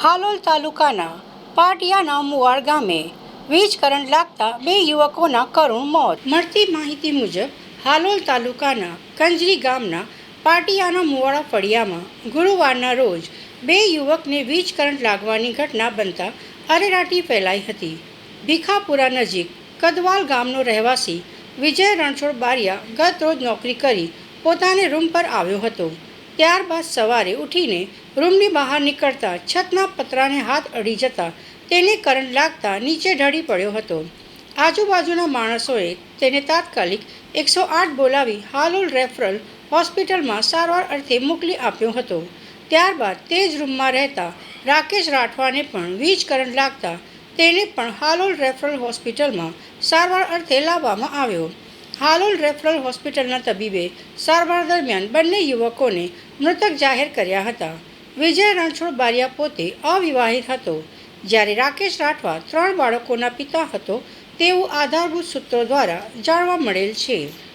હાલોલ તાલુકાના પાટિયાના મુવાડ ગામે વીજ કરંટ લાગતા બે યુવકોના કરુણ મોત. મળતી માહિતી મુજબ હાલોલ તાલુકાના કંજરી ગામના પાટિયાના મુવાડા ફળિયામાં ગુરુવારના રોજ બે યુવકને વીજ કરંટ લાગવાની ઘટના બનતા અરેરાટી ફેલાઈ હતી. ભીખાપુરા નજીક કદવાલ ગામનો રહેવાસી વિજય રણછોડ બારિયા ગત રોજ નોકરી કરી પોતાને રૂમ પર આવ્યો હતો. ત્યારબાદ સવારે ઉઠીને રૂમની બહાર નીકળતા છતના પતરાને હાથ અડી જતા તેને કરંટ લાગતા નીચે ઢળી પડ્યો હતો. આજુબાજુના માણસોએ તેને તાત્કાલિક 108 બોલાવી હાલોલ રેફરલ હોસ્પિટલમાં સારવાર અર્થે મોકલી આપ્યો હતો. ત્યારબાદ તે જ રૂમમાં રહેતા રાકેશ રાઠવાને પણ વીજ કરંટ લાગતા તેને પણ હાલોલ રેફરલ હોસ્પિટલમાં સારવાર અર્થે લાવવામાં આવ્યો. હાલોલ રેફરલ હોસ્પિટલના તબીબે સારવાર દરમિયાન બંને યુવકોને મૃતક જાહેર કર્યા હતા. વિજય રણછોડ બારિયા પોતે અવિવાહિત હતો, જ્યારે રાકેશ રાઠવા 3 બાળકોના પિતા હતો તેવું આધારભૂત સૂત્રો દ્વારા જાણવા મળેલ છે.